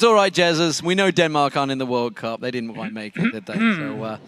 It's all right, Jesus. We know Denmark aren't in the World Cup. They didn't quite make it, did they? So,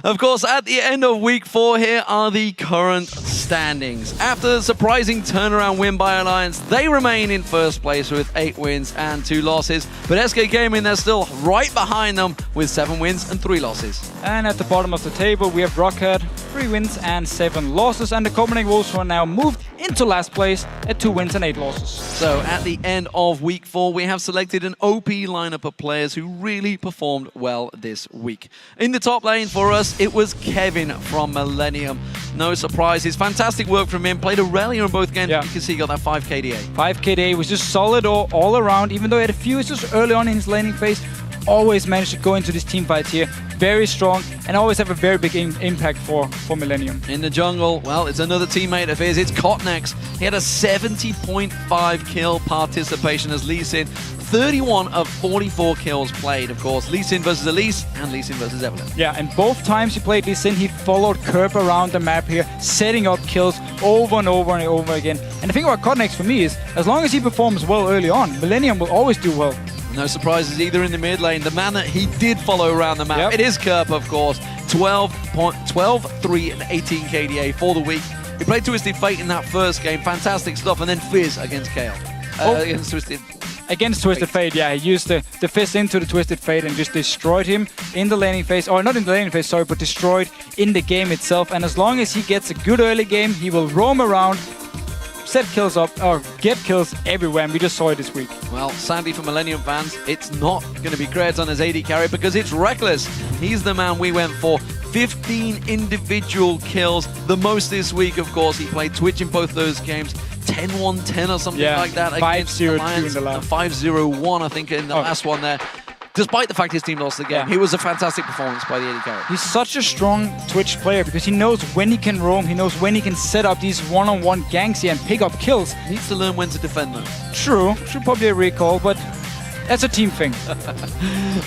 of course, at the end of week 4, here are the current standings. After the surprising turnaround win by Alliance, they remain in first place with 8 wins and 2 losses. But SK Gaming, they're still right behind them with 7 wins and 3 losses. And at the bottom of the table, we have Rockhead, 3 wins and 7 losses. And the Copenhagen Wolves are now moved into last place at 2 wins and 8 losses. So at the end of week 4, we have selected an OP lineup of players who really performed well this week. In the top lane for us, it was Kevin from Millennium. No surprises. Fantastic work from him. Played a rally on both games. Yeah. You can see he got that 5 KDA. 5 KDA was just solid all around, even though he had a few issues early on in his laning phase. Always managed to go into this team fight here. Very strong and always have a very big impact for Millennium. In the jungle, well, it's another teammate of his. It's Kotnex. He had a 70.5 kill participation as Lee Sin. 31 of 44 kills played, of course. Lee Sin versus Elise and Lee Sin versus Evelyn. Yeah, and both times he played Lee Sin, he followed Kerb around the map here, setting up kills over and over and over again. And the thing about Kotnex for me is, as long as he performs well early on, Millennium will always do well. No surprises either in the mid lane. The man that he did follow around the map, it is Kerb, of course. 12, 3, and 18 KDA for the week. He played Twisted Fate in that first game. Fantastic stuff. And then Fizz against Kale. Against Twisted Fate, yeah. He used the Fizz into the Twisted Fate and just destroyed him in the laning phase. Or not in the laning phase, sorry, but destroyed in the game itself. And as long as he gets a good early game, he will roam around, set kills up, or get kills everywhere, and we just saw it this week. Well, sadly for Millennium fans, it's not going to be Kreds on his AD carry because it's Reckless. He's the man we went for. 15 individual kills, the most this week, of course. He played Twitch in both those games. 10-1-10 or something like that. 5-0-2 in the last. 5-0-1, I think, in the last one there. Despite the fact his team lost the game, it was a fantastic performance by the AD carry. He's such a strong Twitch player because he knows when he can roam, he knows when he can set up these one-on-one ganks here and pick up kills. Needs to learn when to defend them. True, should probably a recall, but that's a team thing.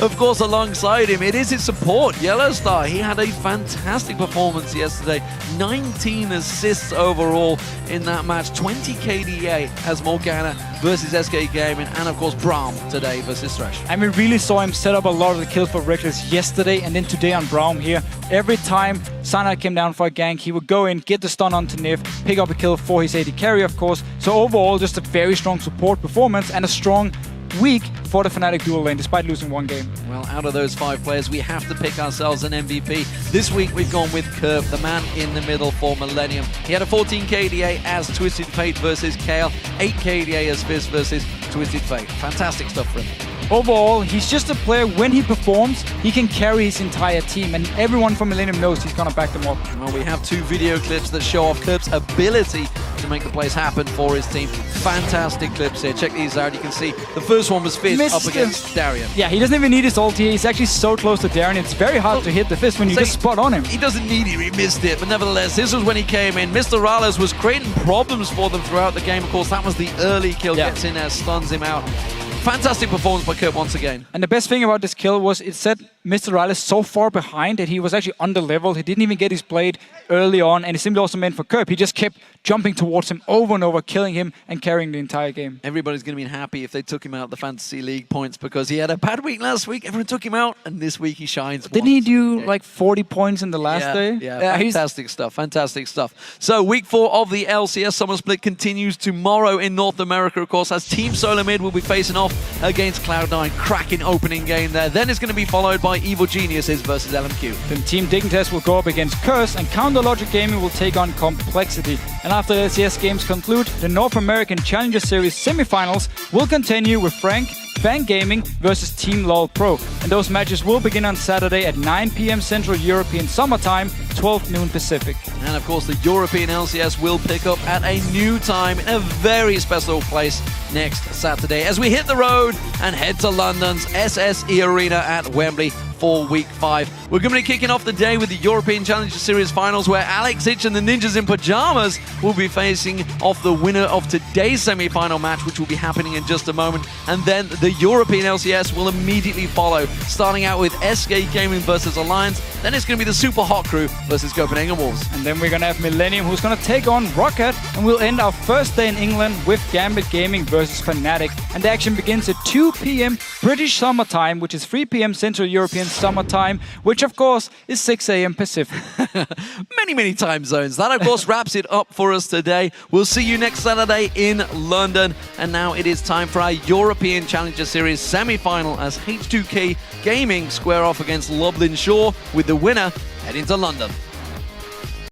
Of course, alongside him, it is his support, Yellowstar. He had a fantastic performance yesterday. 19 assists overall in that match. 20 KDA as Morgana versus SK Gaming. And, of course, Braum today versus Thresh. And we really saw him set up a lot of the kills for Reckless yesterday and then today on Braum here. Every time Sana came down for a gank, he would go in, get the stun onto Nif, pick up a kill for his AD carry, of course. So overall, just a very strong support performance and a strong week for the Fnatic dual lane, despite losing 1 game. Well, out of those 5 players, we have to pick ourselves an MVP. This week, we've gone with Kerb, the man in the middle for Millennium. He had a 14 KDA as Twisted Fate versus Kale, 8 KDA as Fizz versus Twisted Fate. Fantastic stuff for him. Overall, he's just a player, when he performs, he can carry his entire team, and everyone from Millennium knows he's going to back them up. Well, we have 2 video clips that show off Kerb's ability to make the plays happen for his team. Fantastic clips here. Check these out. You can see the first one was Fizz up against Darien. Yeah, he doesn't even need his ulti. He's actually so close to Darien. It's very hard to hit the Fizz when you just spot on him. He doesn't need it. He missed it. But nevertheless, this was when he came in. Mr. Rales was creating problems for them throughout the game. Of course, that was the early kill. Gets in there, stuns him out. Fantastic performance by Kerb once again. And the best thing about this kill was it set Mr. Riley so far behind that he was actually under level. He didn't even get his blade early on, and it simply also meant for Kerb. He just kept jumping towards him over and over, killing him and carrying the entire game. Everybody's going to be happy if they took him out of the Fantasy League points because he had a bad week last week. Everyone took him out, and this week he shines. Didn't he do like 40 points in the last day? Yeah, fantastic stuff, fantastic stuff. So week 4 of the LCS Summer Split continues tomorrow in North America, of course, as Team Solar Mid will be facing off against Cloud9. Cracking opening game there. Then it's going to be followed by Evil Geniuses versus LMQ. Then Team Dignitas will go up against Curse, and Counter Logic Gaming will take on Complexity. And after the LCS games conclude, the North American Challenger Series semifinals will continue with Fang Gaming versus Team LOL Pro. And those matches will begin on Saturday at 9 p.m. Central European Summer Time, 12 noon Pacific. And of course, the European LCS will pick up at a new time in a very special place next Saturday as we hit the road and head to London's SSE Arena at Wembley for Week 5. We're going to be kicking off the day with the European Challenger Series finals where Alex Hitch and the Ninjas in Pajamas will be facing off the winner of today's semi-final match, which will be happening in just a moment. And then the European LCS will immediately follow starting out with SK Gaming versus Alliance. Then it's going to be the Super Hot Crew versus Copenhagen Wolves. And then we're going to have Millennium, who's going to take on Rocket. And we'll end our first day in England with Gambit Gaming versus Fnatic. And the action begins at 2 p.m. British Summer Time, which is 3 p.m. Central European Summer Time, which of course is 6 a.m. Pacific. Many time zones. That of course wraps it up for us today. We'll see you next Saturday in London. And now it is time for our European Challenger Series semi-final as H2K Gaming square off against Lublin Shore, with the winner heading to London.